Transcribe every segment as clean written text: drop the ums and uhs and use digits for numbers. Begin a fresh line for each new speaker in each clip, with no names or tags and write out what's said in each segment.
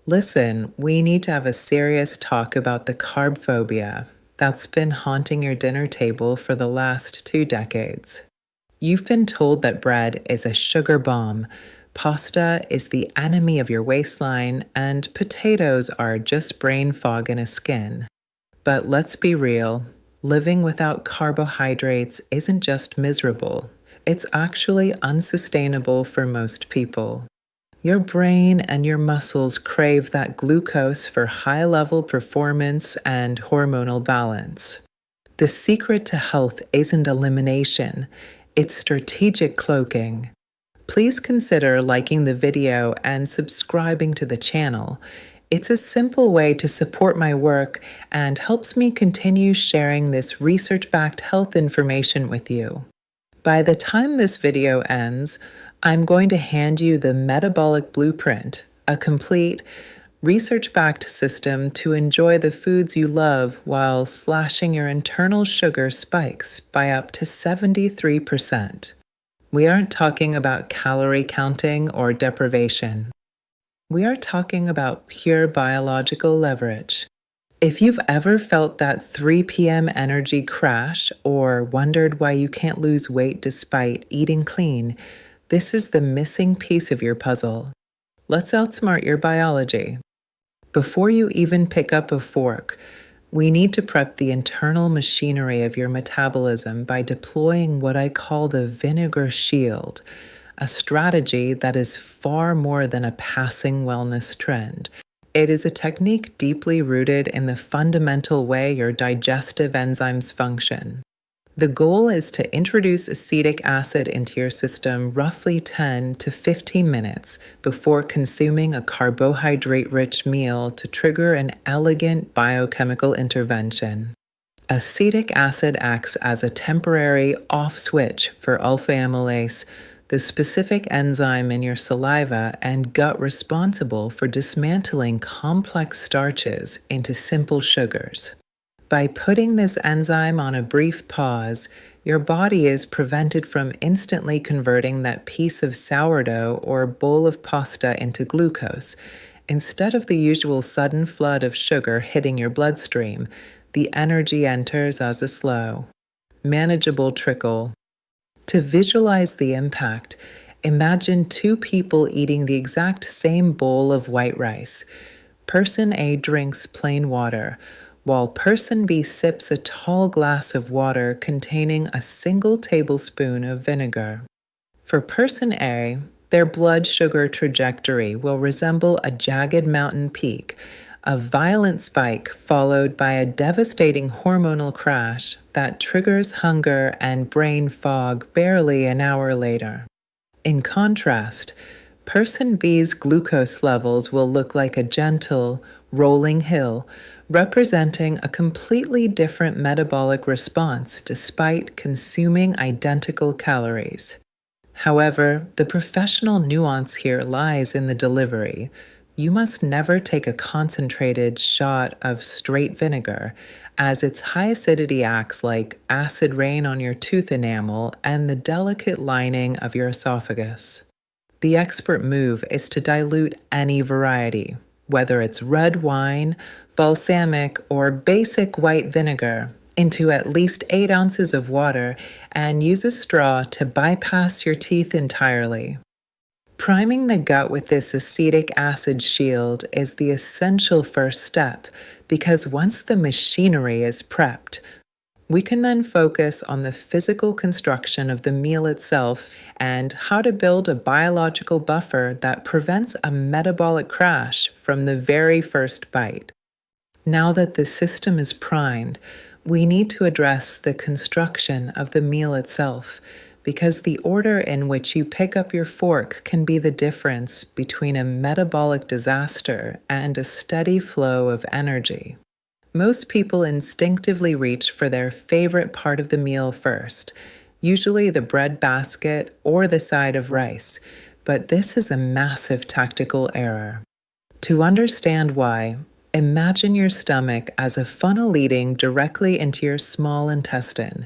Listen, we need to have a serious talk about the carb phobia that's been haunting your dinner table for the last 2 decades. You've been told that bread is a sugar bomb, pasta is the enemy of your waistline, and potatoes are just brain fog in a skin. But let's be real, living without carbohydrates isn't just miserable, it's actually unsustainable for most people. Your brain and your muscles crave that glucose for high level performance and hormonal balance. The secret to health isn't elimination, it's strategic cloaking. Please consider liking the video and subscribing to the channel. It's a simple way to support my work and helps me continue sharing this research-backed health information with you. By the time this video ends, I'm going to hand you the Metabolic Blueprint, a complete, research-backed system to enjoy the foods you love while slashing your internal sugar spikes by up to 73%. We aren't talking about calorie counting or deprivation. We are talking about pure biological leverage. If you've ever felt that 3 p.m. energy crash or wondered why you can't lose weight despite eating clean, this is the missing piece of your puzzle. Let's outsmart your biology. Before you even pick up a fork, we need to prep the internal machinery of your metabolism by deploying what I call the Vinegar Shield, a strategy that is far more than a passing wellness trend. It is a technique deeply rooted in the fundamental way your digestive enzymes function. The goal is to introduce acetic acid into your system roughly 10 to 15 minutes before consuming a carbohydrate-rich meal to trigger an elegant biochemical intervention. Acetic acid acts as a temporary off switch for alpha amylase, the specific enzyme in your saliva and gut responsible for dismantling complex starches into simple sugars. By putting this enzyme on a brief pause, your body is prevented from instantly converting that piece of sourdough or bowl of pasta into glucose. Instead of the usual sudden flood of sugar hitting your bloodstream, the energy enters as a slow, manageable trickle. To visualize the impact, imagine two people eating the exact same bowl of white rice. Person A drinks plain water, while person B sips a tall glass of water containing a single tablespoon of vinegar. For person A, their blood sugar trajectory will resemble a jagged mountain peak, a violent spike followed by a devastating hormonal crash that triggers hunger and brain fog barely an hour later. In contrast, person B's glucose levels will look like a gentle, rolling hill, representing a completely different metabolic response despite consuming identical calories. However, the professional nuance here lies in the delivery. You must never take a concentrated shot of straight vinegar, as its high acidity acts like acid rain on your tooth enamel and the delicate lining of your esophagus. The expert move is to dilute any variety, whether it's red wine, balsamic, or basic white vinegar, into at least 8 ounces of water and use a straw to bypass your teeth entirely. Priming the gut with this acetic acid shield is the essential first step because once the machinery is prepped, we can then focus on the physical construction of the meal itself and how to build a biological buffer that prevents a metabolic crash from the very first bite. Now that the system is primed, we need to address the construction of the meal itself, because the order in which you pick up your fork can be the difference between a metabolic disaster and a steady flow of energy. Most people instinctively reach for their favorite part of the meal first, usually the bread basket or the side of rice, but this is a massive tactical error. To understand why, imagine your stomach as a funnel leading directly into your small intestine.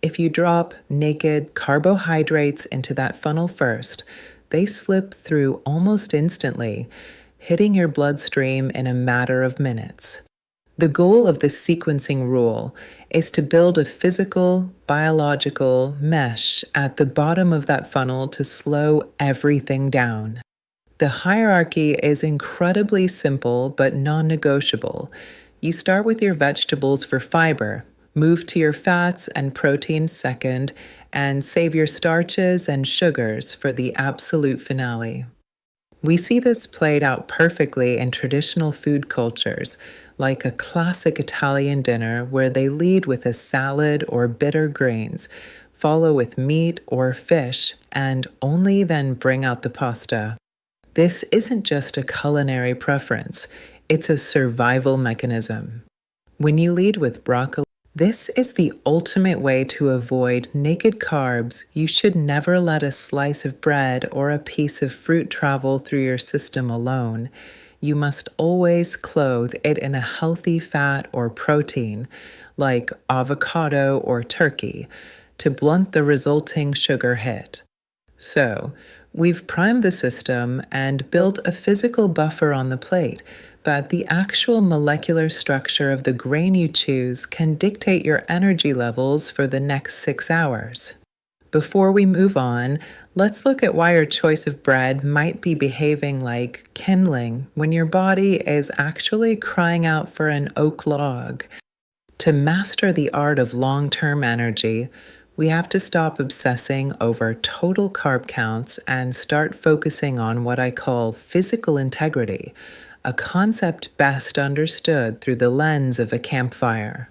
If you drop naked carbohydrates into that funnel first, they slip through almost instantly. hitting your bloodstream in a matter of minutes. The goal of this sequencing rule is to build a physical, biological mesh at the bottom of that funnel to slow everything down. The hierarchy is incredibly simple but non-negotiable. You start with your vegetables for fiber, move to your fats and proteins second, and save your starches and sugars for the absolute finale. We see this played out perfectly in traditional food cultures, like a classic Italian dinner where they lead with a salad or bitter grains, follow with meat or fish, and only then bring out the pasta. This isn't just a culinary preference, it's a survival mechanism. When you lead with broccoli, this is the ultimate way to avoid naked carbs. You should never let a slice of bread or a piece of fruit travel through your system alone. You must always clothe it in a healthy fat or protein, like avocado or turkey, to blunt the resulting sugar hit. So, we've primed the system and built a physical buffer on the plate, but the actual molecular structure of the grain you choose can dictate your energy levels for the next 6 hours. Before we move on, let's look at why your choice of bread might be behaving like kindling when your body is actually crying out for an oak log. To master the art of long-term energy, we have to stop obsessing over total carb counts and start focusing on what I call physical integrity, a concept best understood through the lens of a campfire.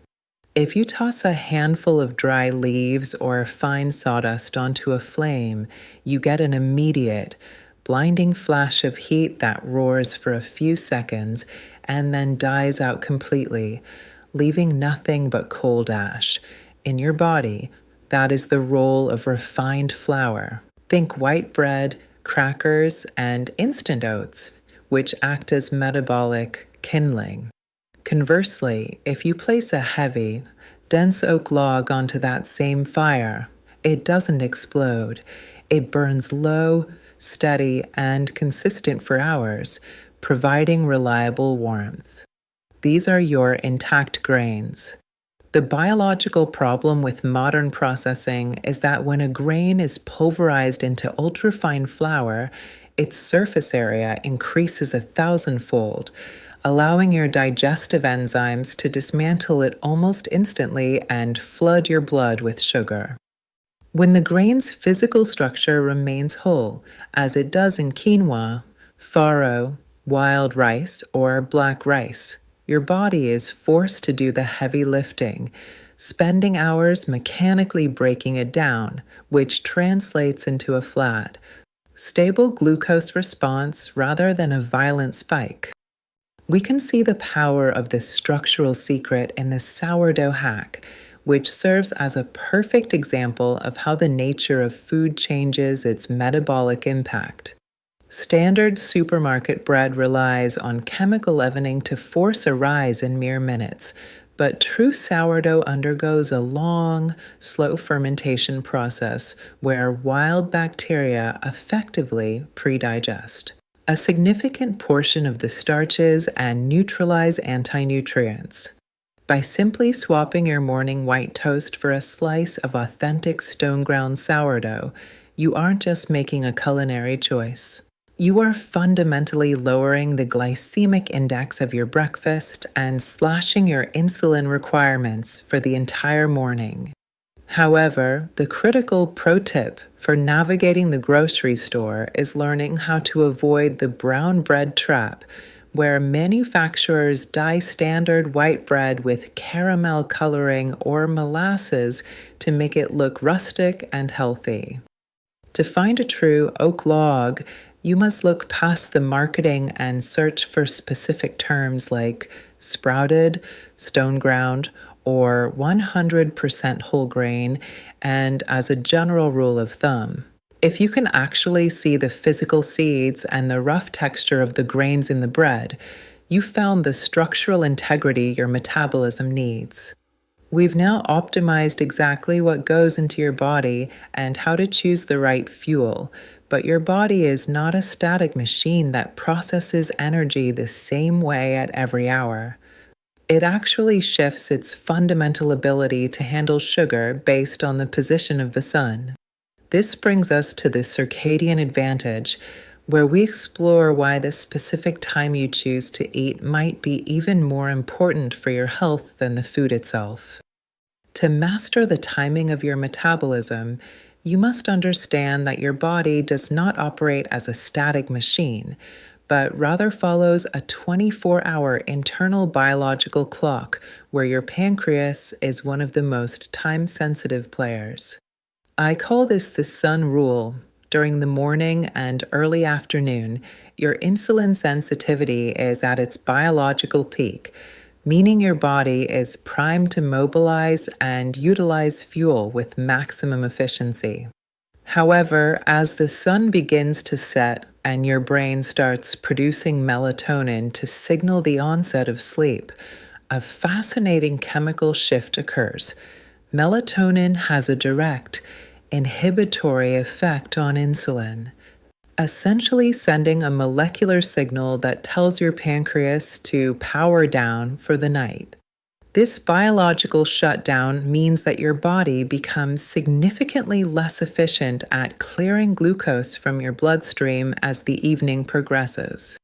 If you toss a handful of dry leaves or fine sawdust onto a flame, you get an immediate, blinding flash of heat that roars for a few seconds and then dies out completely, leaving nothing but cold ash. In your body, that is the role of refined flour. Think white bread, crackers, and instant oats, which act as metabolic kindling. Conversely, if you place a heavy, dense oak log onto that same fire, it doesn't explode. It burns low, steady, and consistent for hours, providing reliable warmth. These are your intact grains. The biological problem with modern processing is that when a grain is pulverized into ultrafine flour, its surface area increases 1,000-fold, allowing your digestive enzymes to dismantle it almost instantly and flood your blood with sugar. When the grain's physical structure remains whole, as it does in quinoa, farro, wild rice, or black rice, your body is forced to do the heavy lifting, spending hours mechanically breaking it down, which translates into a flat, stable glucose response rather than a violent spike. We can see the power of this structural secret in the sourdough hack, which serves as a perfect example of how the nature of food changes its metabolic impact. Standard supermarket bread relies on chemical leavening to force a rise in mere minutes, but true sourdough undergoes a long, slow fermentation process where wild bacteria effectively pre-digest a significant portion of the starches and neutralize anti-nutrients. By simply swapping your morning white toast for a slice of authentic stone-ground sourdough, you aren't just making a culinary choice. You are fundamentally lowering the glycemic index of your breakfast and slashing your insulin requirements for the entire morning. However, the critical pro tip for navigating the grocery store is learning how to avoid the brown bread trap, where manufacturers dye standard white bread with caramel coloring or molasses to make it look rustic and healthy. To find a true oak log, you must look past the marketing and search for specific terms like sprouted, stone ground, or 100% whole grain, and as a general rule of thumb, if you can actually see the physical seeds and the rough texture of the grains in the bread, you found the structural integrity your metabolism needs. We've now optimized exactly what goes into your body and how to choose the right fuel, but your body is not a static machine that processes energy the same way at every hour. It actually shifts its fundamental ability to handle sugar based on the position of the sun. This brings us to the circadian advantage, where we explore why the specific time you choose to eat might be even more important for your health than the food itself. To master the timing of your metabolism, you must understand that your body does not operate as a static machine, but rather follows a 24-hour internal biological clock where your pancreas is one of the most time-sensitive players. I call this the sun rule. During the morning and early afternoon, your insulin sensitivity is at its biological peak, meaning your body is primed to mobilize and utilize fuel with maximum efficiency. However, as the sun begins to set and your brain starts producing melatonin to signal the onset of sleep, a fascinating chemical shift occurs. Melatonin has a direct, inhibitory effect on insulin, essentially sending a molecular signal that tells your pancreas to power down for the night. This biological shutdown means that your body becomes significantly less efficient at clearing glucose from your bloodstream as the evening progresses.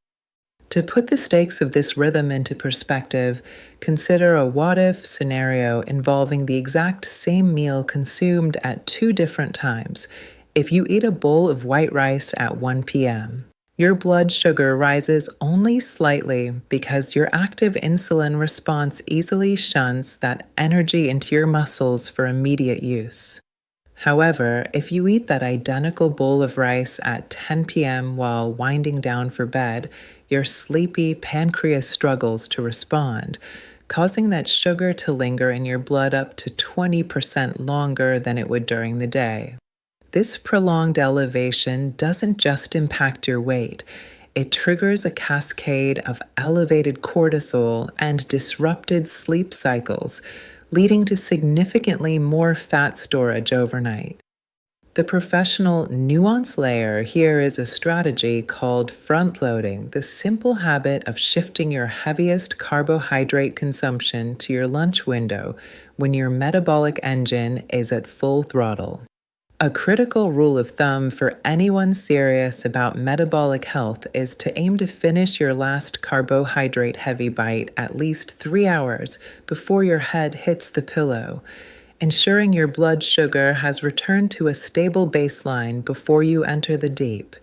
To put the stakes of this rhythm into perspective, consider a what-if scenario involving the exact same meal consumed at two different times. If you eat a bowl of white rice at 1 p.m., your blood sugar rises only slightly because your active insulin response easily shunts that energy into your muscles for immediate use. However, if you eat that identical bowl of rice at 10 p.m. while winding down for bed, your sleepy pancreas struggles to respond, causing that sugar to linger in your blood up to 20% longer than it would during the day. This prolonged elevation doesn't just impact your weight, it triggers a cascade of elevated cortisol and disrupted sleep cycles, leading to significantly more fat storage overnight. The professional nuance layer here is a strategy called front-loading, the simple habit of shifting your heaviest carbohydrate consumption to your lunch window when your metabolic engine is at full throttle. A critical rule of thumb for anyone serious about metabolic health is to aim to finish your last carbohydrate-heavy bite at least 3 hours before your head hits the pillow, ensuring your blood sugar has returned to a stable baseline before you enter the deep,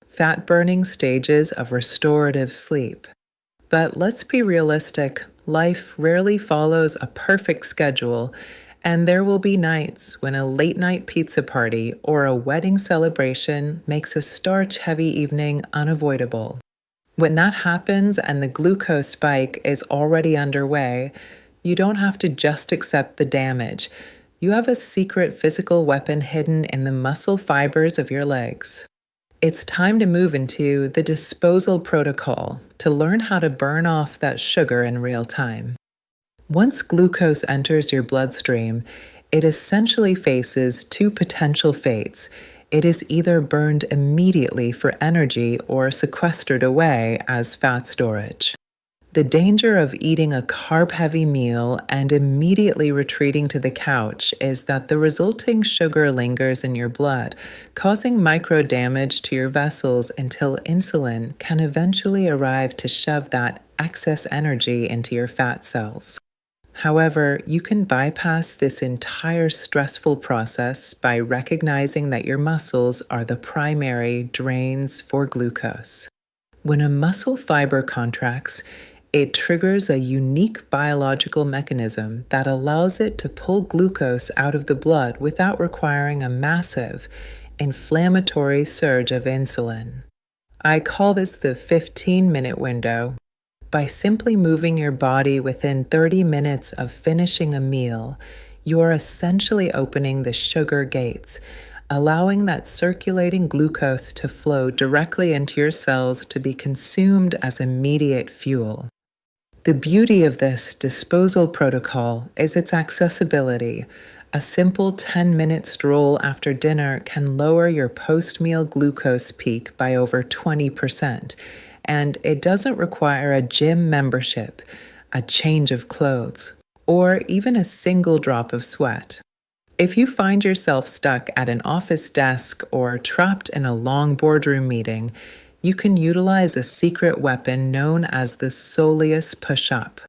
fat-burning stages of restorative sleep. But let's be realistic, life rarely follows a perfect schedule, and there will be nights when a late-night pizza party or a wedding celebration makes a starch-heavy evening unavoidable. When that happens and the glucose spike is already underway, you don't have to just accept the damage. You have a secret physical weapon hidden in the muscle fibers of your legs. It's time to move into the disposal protocol to learn how to burn off that sugar in real time. Once glucose enters your bloodstream, it essentially faces two potential fates. It is either burned immediately for energy or sequestered away as fat storage. The danger of eating a carb-heavy meal and immediately retreating to the couch is that the resulting sugar lingers in your blood, causing micro-damage to your vessels until insulin can eventually arrive to shove that excess energy into your fat cells. However, you can bypass this entire stressful process by recognizing that your muscles are the primary drains for glucose. When a muscle fiber contracts, it triggers a unique biological mechanism that allows it to pull glucose out of the blood without requiring a massive, inflammatory surge of insulin. I call this the 15-minute window. By simply moving your body within 30 minutes of finishing a meal, you are essentially opening the sugar gates, allowing that circulating glucose to flow directly into your cells to be consumed as immediate fuel. The beauty of this disposal protocol is its accessibility. A simple 10-minute stroll after dinner can lower your post-meal glucose peak by over 20%, and it doesn't require a gym membership, a change of clothes, or even a single drop of sweat. If you find yourself stuck at an office desk or trapped in a long boardroom meeting, you can utilize a secret weapon known as the Soleus push-up.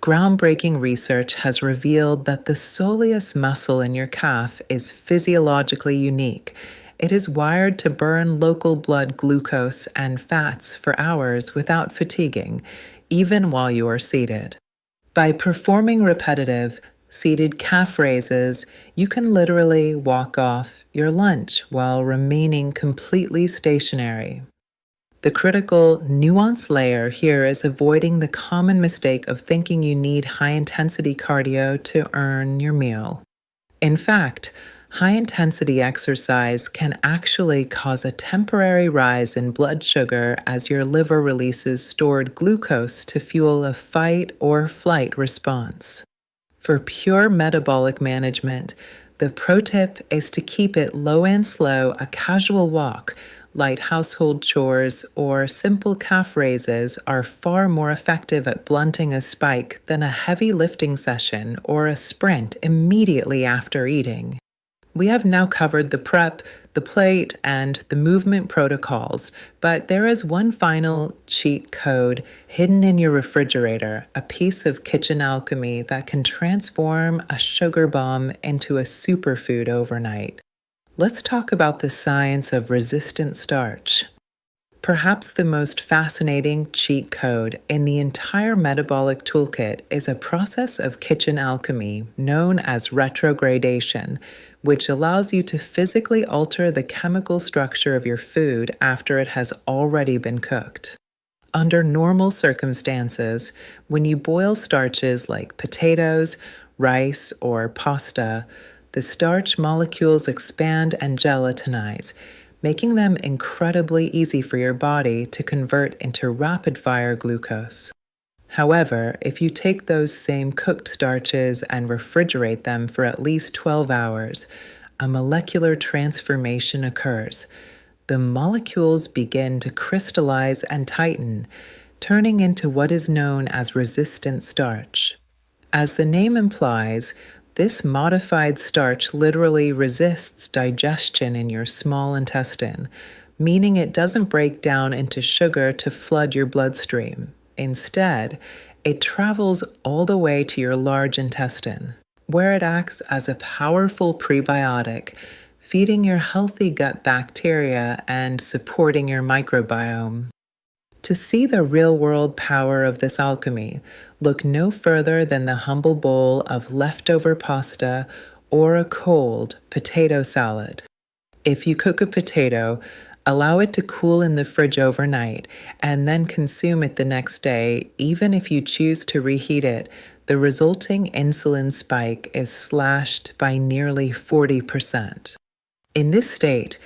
Groundbreaking research has revealed that the soleus muscle in your calf is physiologically unique. It is wired to burn local blood glucose and fats for hours without fatiguing, even while you are seated. By performing repetitive, seated calf raises, you can literally walk off your lunch while remaining completely stationary. The critical nuance layer here is avoiding the common mistake of thinking you need high-intensity cardio to earn your meal. In fact, high-intensity exercise can actually cause a temporary rise in blood sugar as your liver releases stored glucose to fuel a fight or flight response. For pure metabolic management, the pro tip is to keep it low and slow. A casual walk, light household chores, or simple calf raises are far more effective at blunting a spike than a heavy lifting session or a sprint immediately after eating. We have now covered the prep, the plate, and the movement protocols, but there is one final cheat code hidden in your refrigerator, a piece of kitchen alchemy that can transform a sugar bomb into a superfood overnight. Let's talk about the science of resistant starch. Perhaps the most fascinating cheat code in the entire metabolic toolkit is a process of kitchen alchemy known as retrogradation, which allows you to physically alter the chemical structure of your food after it has already been cooked. Under normal circumstances, when you boil starches like potatoes, rice, or pasta, the starch molecules expand and gelatinize, making them incredibly easy for your body to convert into rapid-fire glucose. However, if you take those same cooked starches and refrigerate them for at least 12 hours, a molecular transformation occurs. The molecules begin to crystallize and tighten, turning into what is known as resistant starch. As the name implies, this modified starch literally resists digestion in your small intestine, meaning it doesn't break down into sugar to flood your bloodstream. Instead, it travels all the way to your large intestine, where it acts as a powerful prebiotic, feeding your healthy gut bacteria and supporting your microbiome. To see the real-world power of this alchemy, look no further than the humble bowl of leftover pasta or a cold potato salad. If you cook a potato, allow it to cool in the fridge overnight and then consume it the next day. Even if you choose to reheat it, the resulting insulin spike is slashed by nearly 40%. In this state,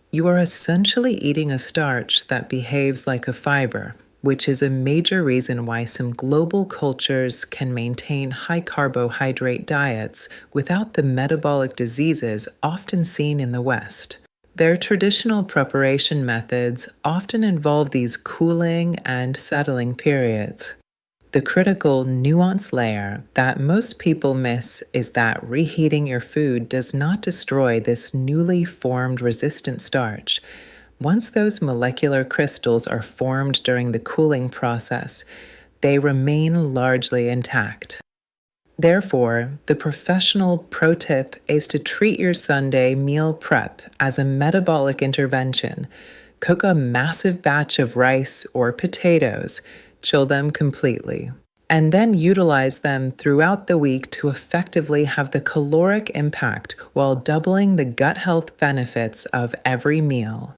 you are essentially eating a starch that behaves like a fiber, which is a major reason why some global cultures can maintain high carbohydrate diets without the metabolic diseases often seen in the West. Their traditional preparation methods often involve these cooling and settling periods. The critical nuance layer that most people miss is that reheating your food does not destroy this newly formed resistant starch. Once those molecular crystals are formed during the cooling process, they remain largely intact. Therefore, the professional pro tip is to treat your Sunday meal prep as a metabolic intervention. Cook a massive batch of rice or potatoes, chill them completely, and then utilize them throughout the week to effectively have the caloric impact while doubling the gut health benefits of every meal.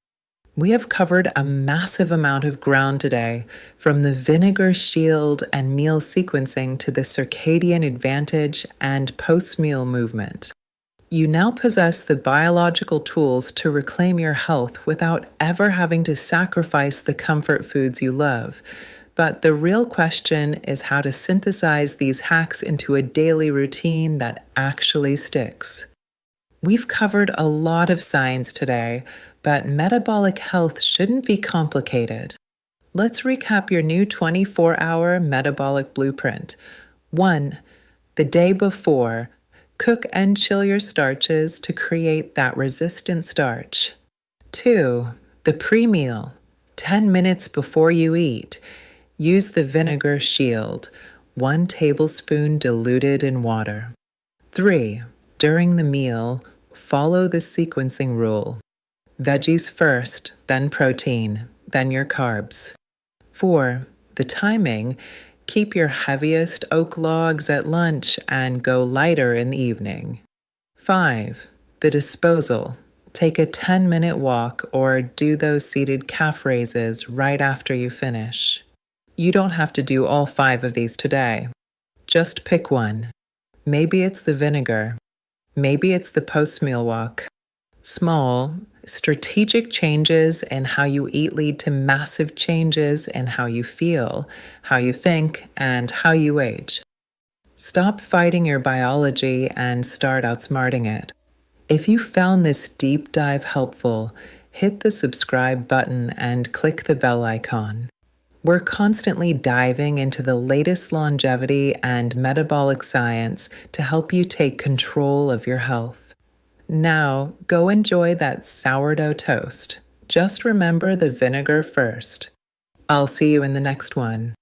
We have covered a massive amount of ground today, from the Vinegar Shield and meal sequencing to the Circadian advantage and post-meal movement. You now possess the biological tools to reclaim your health without ever having to sacrifice the comfort foods you love. But the real question is how to synthesize these hacks into a daily routine that actually sticks. We've covered a lot of science today, but metabolic health shouldn't be complicated. Let's recap your new 24-hour metabolic blueprint. 1. The day before, cook and chill your starches to create that resistant starch. 2. The pre-meal, 10 minutes before you eat. Use the Vinegar Shield, 1 tablespoon diluted in water. 3. During the meal, follow the sequencing rule. Veggies first, then protein, then your carbs. 4. The timing. Keep your heaviest oak logs at lunch and go lighter in the evening. 5. The disposal. Take a 10-minute walk or do those seated calf raises right after you finish. You don't have to do all 5 of these today. Just pick one. Maybe it's the vinegar. Maybe it's the post-meal walk. Small, strategic changes in how you eat lead to massive changes in how you feel, how you think, and how you age. Stop fighting your biology and start outsmarting it. If you found this deep dive helpful, hit the subscribe button and click the bell icon. We're constantly diving into the latest longevity and metabolic science to help you take control of your health. Now, go enjoy that sourdough toast. Just remember the vinegar first. I'll see you in the next one.